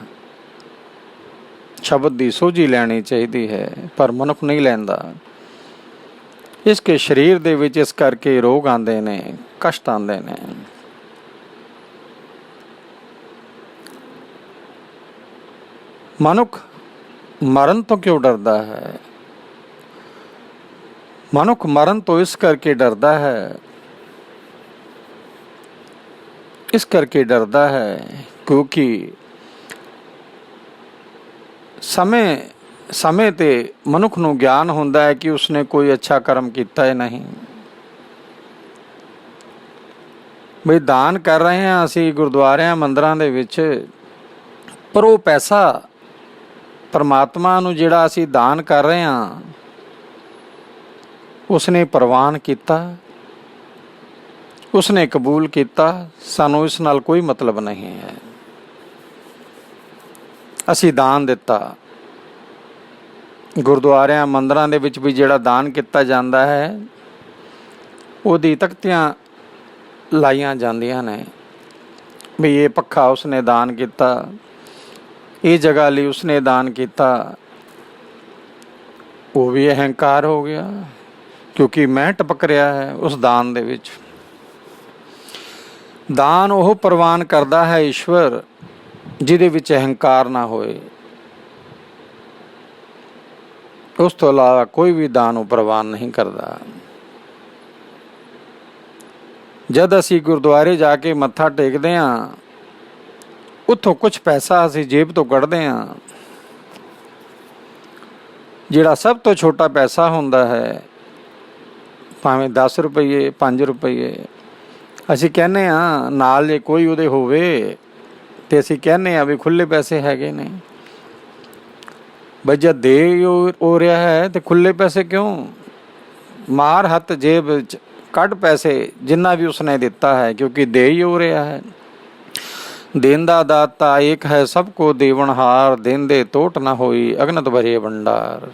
ਸ਼ਬਦ ਦੀ ਸੋਝੀ ਲੈਣੀ ਚਾਹੀਦੀ ਹੈ, ਪਰ ਮਨੁੱਖ ਨਹੀਂ ਲੈਂਦਾ। ਇਸ ਕੇ ਸਰੀਰ ਦੇ ਵਿੱਚ ਇਸ ਕਰਕੇ ਰੋਗ ਆਉਂਦੇ ਨੇ, ਕਸ਼ਟ ਆਉਂਦੇ ਨੇ। ਮਨੁੱਖ ਮਰਨ ਤੋਂ ਕਿਉਂ ਡਰਦਾ ਹੈ? ਮਨੁੱਖ ਮਰਨ ਤੋਂ ਇਸ ਕਰਕੇ ਡਰਦਾ ਹੈ इस करके डरदा है क्योंकि समय समय ते मनुख ਨੂੰ ਗਿਆਨ ਹੁੰਦਾ ਹੈ ਕਿ ਉਸਨੇ ਕੋਈ ਅੱਛਾ ਕਰਮ ਕੀਤਾ ਹੈ ਨਹੀਂ। ਬਈ ਦਾਨ ਕਰ ਰਹੇ ਹਾਂ ਅਸੀਂ ਗੁਰਦੁਆਰਿਆਂ ਮੰਦਰਾਂ ਦੇ ਵਿੱਚ, ਪਰ ਉਹ ਪੈਸਾ ਪਰਮਾਤਮਾ ਨੂੰ ਜਿਹੜਾ ਅਸੀਂ ਦਾਨ ਕਰ ਰਹੇ ਹਾਂ ਉਸਨੇ ਪ੍ਰਵਾਨ ਕੀਤਾ, ਉਸਨੇ ਕਬੂਲ ਕੀਤਾ। ਸਾਨੂੰ ਇਸ ਨਾਲ ਕੋਈ ਮਤਲਬ ਨਹੀਂ ਹੈ। ਅਸੀਂ ਦਾਨ ਦਿੱਤਾ, ਗੁਰਦੁਆਰਿਆਂ ਮੰਦਰਾਂ ਦੇ ਵਿੱਚ ਵੀ ਜਿਹੜਾ ਦਾਨ ਕੀਤਾ ਜਾਂਦਾ ਹੈ ਉਹਦੀ ਤਖਤੀਆਂ ਲਾਈਆਂ ਜਾਂਦੀਆਂ ਨੇ ਵੀ ਇਹ ਪੱਖਾ ਉਸਨੇ ਦਾਨ ਕੀਤਾ, ਇਹ ਜਗ੍ਹਾ ਲਈ ਉਸਨੇ ਦਾਨ ਕੀਤਾ। ਉਹ ਵੀ ਅਹੰਕਾਰ ਹੋ ਗਿਆ ਕਿਉਂਕਿ ਮੈਂ ਟਪਕ ਰਿਹਾ ਹੈ ਉਸ ਦਾਨ ਦੇ ਵਿੱਚ। ਦਾਨ ਉਹ ਪ੍ਰਵਾਨ ਕਰਦਾ ਹੈ ਈਸ਼ਵਰ ਜਿਹਦੇ ਵਿੱਚ ਅਹੰਕਾਰ ਨਾ ਹੋਏ। ਉਸ ਤੋਂ ਇਲਾਵਾ ਕੋਈ ਵੀ ਦਾਨ ਨੂੰ ਪ੍ਰਵਾਨ ਨਹੀਂ ਕਰਦਾ। ਜਦ ਅਸੀਂ ਗੁਰਦੁਆਰੇ ਜਾ ਕੇ ਮੱਥਾ ਟੇਕਦੇ ਹਾਂ ਉੱਥੋਂ ਕੁਛ ਪੈਸਾ ਅਸੀਂ ਜੇਬ ਤੋਂ ਕੱਢਦੇ ਹਾਂ, ਜਿਹੜਾ ਸਭ ਤੋਂ ਛੋਟਾ ਪੈਸਾ ਹੁੰਦਾ ਹੈ, ਭਾਵੇਂ 10 ਰੁਪਈਏ 5 ਰੁਪਈਏ, ਅਸੀਂ ਕਹਿੰਦੇ ਹਾਂ ਨਾਲ ਜੇ ਕੋਈ ਉਹਦੇ ਹੋਵੇ ਤੇ ਅਸੀਂ ਕਹਿੰਦੇ ਹਾਂ ਵੀ ਖੁੱਲ੍ਹੇ ਪੈਸੇ ਹੈਗੇ ਨੇ। ਬਈ ਜਦ ਦੇ ਹੋ ਰਿਹਾ ਹੈ ਤੇ ਖੁੱਲ੍ਹੇ ਪੈਸੇ ਕਿਉਂ? ਮਾਰ ਹੱਥ ਜੇਬ ਵਿੱਚ ਕੱਢ ਪੈਸੇ ਜਿੰਨਾ ਵੀ ਉਸਨੇ ਦਿੱਤਾ ਹੈ, ਕਿਉਂਕਿ ਦੇ ਹੀ ਹੋ ਰਿਹਾ ਹੈ। ਦੇਣ ਦਾ ਦਾਤਾ ਏਕ ਹੈ ਸਭ ਕੋ ਦੇਵਨਹਾਰ, ਦੇਂਦੇ ਤੋਟ ਨਾ ਹੋਈ ਅਗਨਤ ਭਰੇ ਭੰਡਾਰ।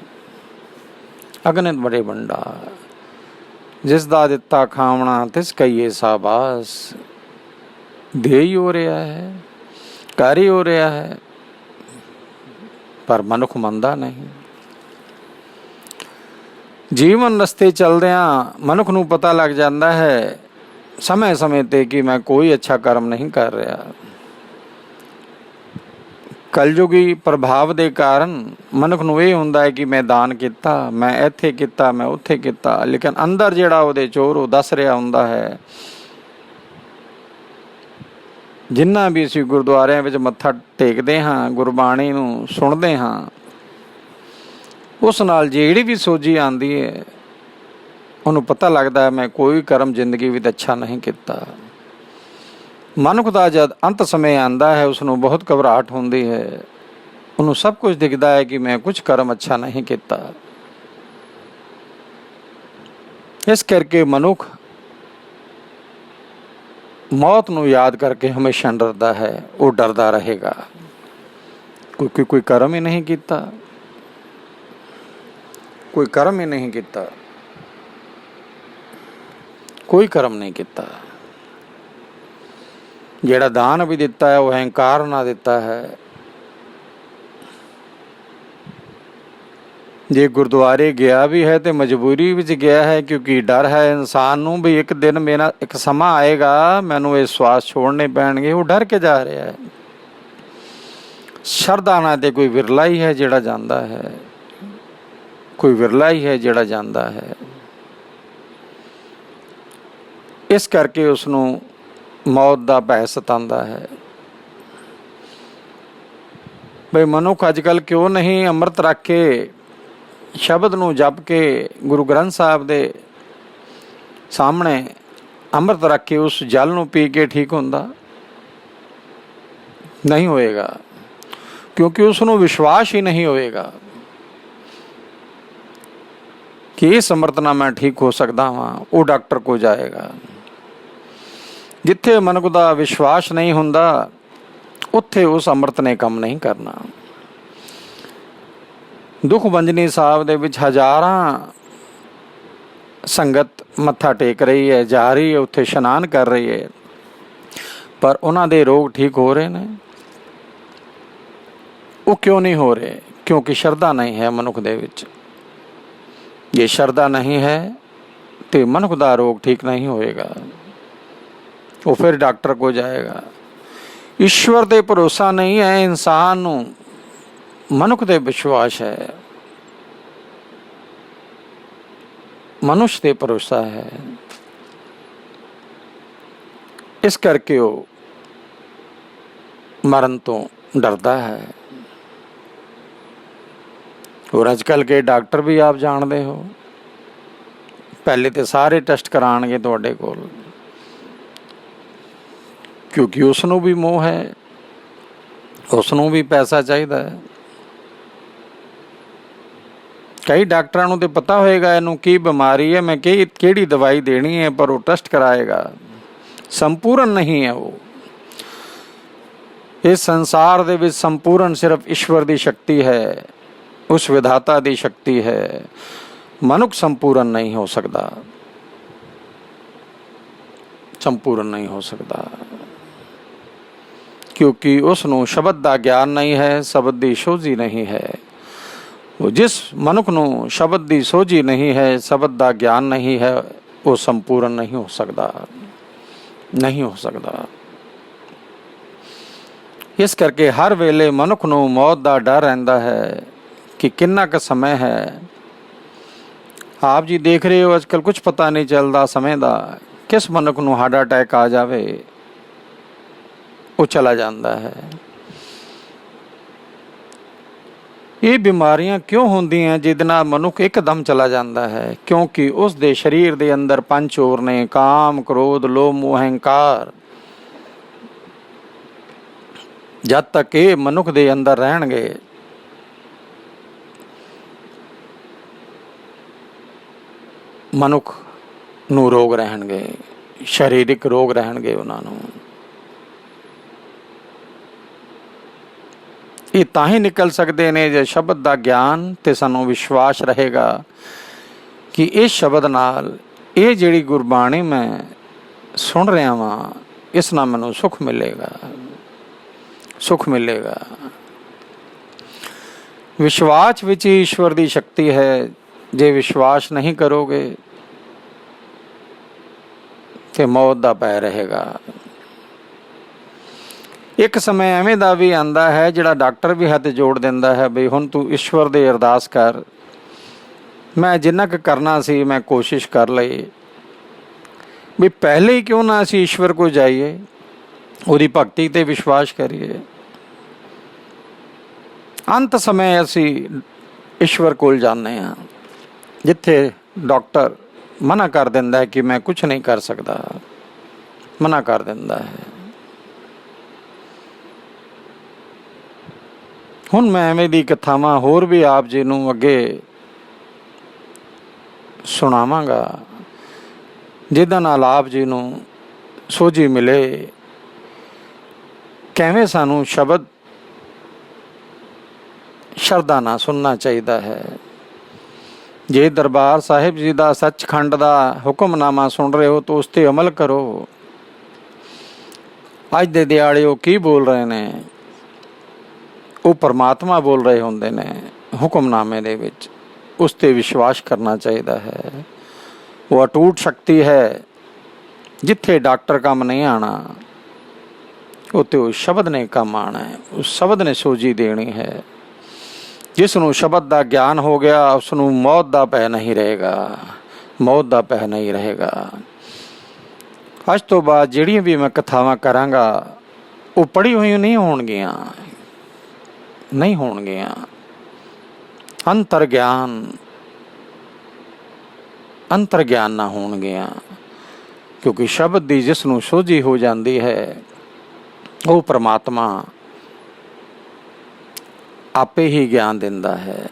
ਅਗਨਤ ਭਰੇ ਭੰਡਾਰ, ਜਿਸ ਦਾ ਦਿੱਤਾ ਖਾਵਣਾ ਤਿਸ ਕਹੀਏ ਸਾਬਾਸ। ਦੇ ਹੀ ਹੋ ਰਿਹਾ ਹੈ, ਕਰ ਹੀ ਹੋ ਰਿਹਾ ਹੈ, ਪਰ ਮਨੁੱਖ ਮੰਨਦਾ ਨਹੀਂ। ਜੀਵਨ ਰਸਤੇ ਚਲਦਿਆਂ ਮਨੁੱਖ ਨੂੰ ਪਤਾ ਲੱਗ ਜਾਂਦਾ ਹੈ ਸਮੇਂ ਸਮੇਂ 'ਤੇ ਕਿ ਮੈਂ ਕੋਈ ਅੱਛਾ ਕਰਮ ਨਹੀਂ ਕਰ ਰਿਹਾ। ਕਲਯੁਗੀ ਪ੍ਰਭਾਵ ਦੇ ਕਾਰਨ ਮਨੁੱਖ ਨੂੰ ਇਹ ਹੁੰਦਾ ਹੈ ਕਿ ਮੈਂ ਦਾਨ ਕੀਤਾ, ਮੈਂ ਇੱਥੇ ਕੀਤਾ, ਮੈਂ ਉੱਥੇ ਕੀਤਾ, ਲੇਕਿਨ ਅੰਦਰ ਜਿਹੜਾ ਉਹਦੇ ਚੋਰ ਉਹ ਦੱਸ ਰਿਹਾ ਹੁੰਦਾ ਹੈ। ਜਿੰਨਾ ਵੀ ਅਸੀਂ ਗੁਰਦੁਆਰਿਆਂ ਵਿੱਚ ਮੱਥਾ ਟੇਕਦੇ ਹਾਂ, ਗੁਰਬਾਣੀ ਨੂੰ ਸੁਣਦੇ ਹਾਂ, ਉਸ ਨਾਲ ਜਿਹੜੀ ਵੀ ਸੋਝੀ ਆਉਂਦੀ ਹੈ ਉਹਨੂੰ ਪਤਾ ਲੱਗਦਾ ਮੈਂ ਕੋਈ ਕਰਮ ਜ਼ਿੰਦਗੀ ਵਿੱਚ ਅੱਛਾ ਨਹੀਂ ਕੀਤਾ। ਮਨੁੱਖ ਦਾ ਜਦ ਅੰਤ ਸਮੇਂ ਆਉਂਦਾ ਹੈ ਉਸਨੂੰ ਬਹੁਤ ਘਬਰਾਹਟ ਹੁੰਦੀ ਹੈ। ਉਹਨੂੰ ਸਭ ਕੁਝ ਦਿਖਦਾ ਹੈ ਕਿ ਮੈਂ ਕੁਝ ਕਰਮ ਅੱਛਾ ਨਹੀਂ ਕੀਤਾ। ਇਸ ਕਰਕੇ ਮਨੁੱਖ ਮੌਤ ਨੂੰ ਯਾਦ ਕਰਕੇ ਹਮੇਸ਼ਾ ਡਰਦਾ ਹੈ। ਉਹ ਡਰਦਾ ਰਹੇਗਾ ਕਿਉਂਕਿ ਕੋਈ ਕਰਮ ਹੀ ਨਹੀਂ ਕੀਤਾ, ਕੋਈ ਕਰਮ ਹੀ ਨਹੀਂ ਕੀਤਾ, ਕੋਈ ਕਰਮ ਨਹੀਂ ਕੀਤਾ। ਜਿਹੜਾ ਦਾਨ ਵੀ ਦਿੱਤਾ ਹੈ ਉਹ ਅਹੰਕਾਰ ਨਾਲ ਦਿੱਤਾ ਹੈ। ਜੇ ਗੁਰਦੁਆਰੇ ਗਿਆ ਵੀ ਹੈ ਤੇ ਮਜਬੂਰੀ ਵਿੱਚ ਗਿਆ ਹੈ, ਕਿਉਂਕਿ ਡਰ ਹੈ ਇਨਸਾਨ ਨੂੰ ਵੀ ਇੱਕ ਦਿਨ ਮੇਰਾ ਇੱਕ ਸਮਾਂ ਆਏਗਾ ਮੈਨੂੰ ਇਹ ਸਵਾਸ ਛੋੜਨੇ ਪੈਣਗੇ। ਉਹ ਡਰ ਕੇ ਜਾ ਰਿਹਾ ਹੈ। ਸ਼ਰਧਾ ਨਾਲ ਤੇ ਕੋਈ ਵਿਰਲਾ ਹੀ ਹੈ ਜਿਹੜਾ ਜਾਂਦਾ ਹੈ, ਕੋਈ ਵਿਰਲਾ ਹੀ ਹੈ ਜਿਹੜਾ ਜਾਂਦਾ ਹੈ। ਇਸ ਕਰਕੇ ਉਸਨੂੰ ਮੌਤ ਦਾ ਭੈ ਸਤਾਉਂਦਾ ਹੈ। ਬਈ ਮਨੁੱਖ ਅੱਜ ਕੱਲ੍ਹ ਕਿਉਂ ਨਹੀਂ ਅੰਮ੍ਰਿਤ ਰੱਖ ਕੇ ਸ਼ਬਦ ਨੂੰ ਜਪ ਕੇ ਗੁਰੂ ਗ੍ਰੰਥ ਸਾਹਿਬ ਦੇ ਸਾਹਮਣੇ ਅੰਮ੍ਰਿਤ ਰੱਖ ਕੇ ਉਸ ਜਲ ਨੂੰ ਪੀ ਕੇ ਠੀਕ ਹੁੰਦਾ? ਨਹੀਂ ਹੋਏਗਾ, ਕਿਉਂਕਿ ਉਸ ਨੂੰ ਵਿਸ਼ਵਾਸ ਹੀ ਨਹੀਂ ਹੋਏਗਾ ਕਿ ਇਸ ਅੰਮ੍ਰਿਤ ਨਾਲ ਮੈਂ ਠੀਕ ਹੋ ਸਕਦਾ ਹਾਂ। ਉਹ ਡਾਕਟਰ ਕੋਲ ਜਾਏਗਾ। ਜਿੱਥੇ ਮਨੁੱਖ ਦਾ ਵਿਸ਼ਵਾਸ ਨਹੀਂ ਹੁੰਦਾ ਉੱਥੇ ਉਸ ਅੰਮ੍ਰਿਤ ਨੇ ਕੰਮ ਨਹੀਂ ਕਰਨਾ। ਦੁੱਖ ਭੰਜਨੀ ਸਾਹਿਬ ਦੇ ਵਿੱਚ ਹਜ਼ਾਰਾਂ ਸੰਗਤ ਮੱਥਾ ਟੇਕ ਰਹੀ ਹੈ, ਜਾ ਰਹੀ ਹੈ, ਉੱਥੇ ਇਸ਼ਨਾਨ ਕਰ ਰਹੀ ਹੈ, ਪਰ ਉਹਨਾਂ ਦੇ ਰੋਗ ਠੀਕ ਹੋ ਰਹੇ ਨੇ। ਉਹ ਕਿਉਂ ਨਹੀਂ ਹੋ ਰਹੇ? ਕਿਉਂਕਿ ਸ਼ਰਧਾ ਨਹੀਂ ਹੈ ਮਨੁੱਖ ਦੇ ਵਿੱਚ। ਜੇ ਸ਼ਰਧਾ ਨਹੀਂ ਹੈ ਤੇ ਮਨੁੱਖ ਦਾ ਰੋਗ ਠੀਕ ਨਹੀਂ ਹੋਏਗਾ। ਉਹ ਫਿਰ ਡਾਕਟਰ ਕੋਲ ਜਾਏਗਾ। ਈਸ਼ਵਰ 'ਤੇ ਭਰੋਸਾ ਨਹੀਂ ਹੈ ਇਨਸਾਨ ਨੂੰ, ਮਨੁੱਖ 'ਤੇ ਵਿਸ਼ਵਾਸ ਹੈ, ਮਨੁੱਖ 'ਤੇ ਭਰੋਸਾ ਹੈ। ਇਸ ਕਰਕੇ ਉਹ ਮਰਨ ਤੋਂ ਡਰਦਾ ਹੈ। और अजकल के डॉक्टर भी आप जानते हो, पहले तो सारे टेस्ट कराएंगे तुहाडे कोल, क्योंकि उसनों भी मोह है, उसनों भी पैसा चाहिए है। कई डॉक्टरां नूं तो पता होएगा इनू की बीमारी है, मैं किहड़ी दवाई देनी है, पर वो टेस्ट कराएगा, संपूर्ण नहीं है। वो इस संसार दे विच संपूर्ण सिर्फ ईश्वर की शक्ति है, उस विधाता की शक्ति है। मनुख संपूर्ण नहीं हो सकता, संपूर्ण नहीं हो सकता, क्योंकि उसनों शब्द का ज्ञान नहीं है, शब्द की सोझी नहीं है। जिस मनुख नूं शब्द की सोझी नहीं है, शब्द का ज्ञान नहीं है, वो संपूर्ण नहीं हो सकता, नहीं हो सकता। इस करके हर वेले मनुख नूं मौत का डर रहिंदा है कि किन्ना क समय है। आप जी देख रहे हो अजकल कुछ पता नहीं चलता समय का, किस मनुख नूं हार्ट अटैक आ जाए वो चला जाता है। ये बीमारियां क्यों होंदी हैं जिहदे नाल मनुख एकदम चला जाता है? क्योंकि उस दे शरीर दे अंदर पंच चोर ने, काम, क्रोध, लोभ, मोह, अहंकार। जद तक ये मनुख दे अंदर रहणगे, मनुख नूं रोग रहणगे, शारीरिक रोग रहणगे उन्हां नूं। ये तां ही निकल सकते ने जे शब्द का ज्ञान ते सानूं विश्वास रहेगा कि इस शब्द नाल ये जिहड़ी गुरबाणी मैं सुन रहा वां, इस नाल मैनूं सुख मिलेगा, सुख मिलेगा। विश्वास विच ही ईश्वर की शक्ति है। जे विश्वास नहीं करोगे तो मौत का भय रहेगा। एक समय एवें दा भी आंदा है जिहड़ा डॉक्टर भी हथ जोड़ दिंदा है बई हुण तू ईश्वर दे अरदास कर, मैं जिन्ना क करना सी मैं कोशिश कर लई, भी पहले ही क्यों ना असीं ईश्वर को जाइए, उहदी भगती ते विश्वास करिए। अंत समय असीं ईश्वर कोल जाने हां, जिथे डॉक्टर मना कर दिंदा है कि मैं कुछ नहीं कर सकता, मना कर दिंदा है। हुण मैं एवें दी कथावां होर भी आप जी नूं अगे सुणावांगा, जिहदे नाल आप जी नूं सोझी मिले किवें सानूं शब्द शरधा नाल सुनना चाहिए है। जे दरबार साहिब जी का सचखंड का हुक्मनामा सुन रहे हो तो उस पर अमल करो। अज दे दिहाड़े वो की बोल रहे ने, वो परमात्मा बोल रहे होंदे ने हुक्मनामे दे विच, उस पर विश्वास करना चाहिए है। वो अटूट शक्ति है, जिथे डॉक्टर काम नहीं आना उत्ते उस शब्द ने काम आना है, उस शब्द ने सोझी देनी है। जिसनों शब्द का ज्ञान हो गया उसनों मौत का भय नहीं रहेगा, मौत का भय नहीं रहेगा। अज तो बाद जिहड़ियां भी मैं कथावां करांगा वो पढ़ी हुई नहीं होणगियां, नहीं होणगियां। अंतर ज्ञान ना होणगियां, क्योंकि शब्द की जिसनों सोझी हो जाती है वो परमात्मा आपे ही ज्ञान दिंदा है,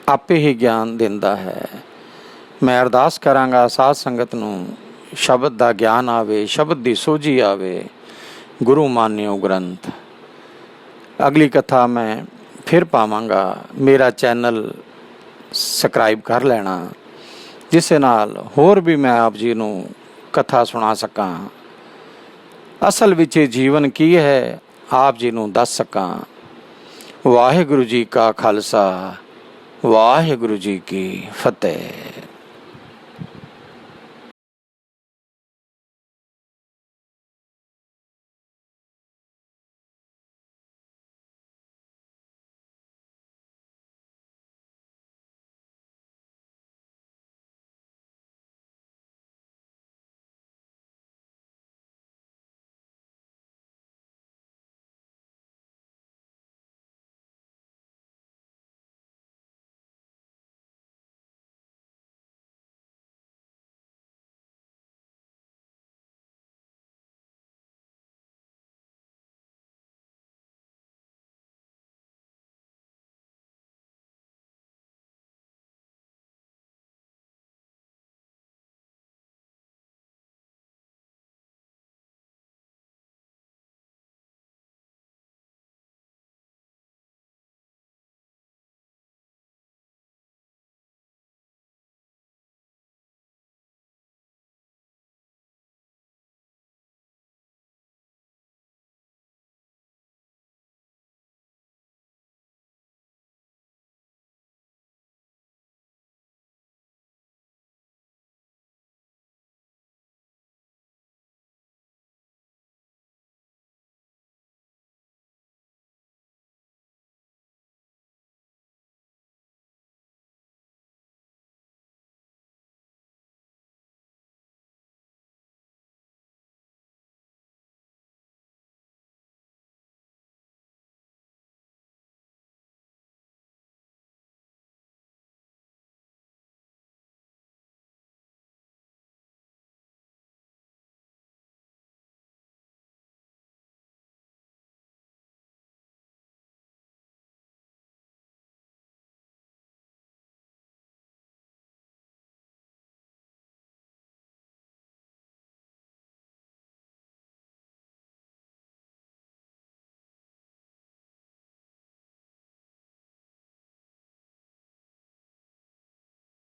आपे ही ज्ञान दिंदा है। मैं अरदास करांगा साध संगत नूं शब्द का ज्ञान आवे, शब्द की सोझी आवे, गुरु मान्यो ग्रंथ। अगली कथा मैं फिर पावांगा। मेरा चैनल सबसक्राइब कर लेना, जिस नाल होर भी मैं आप जी नूं कथा सुना सकां, असल विच जीवन की है आप जी नूं दस सकां। वाहिगुरु जी का खालसा, वाहिगुरु जी की फतेह।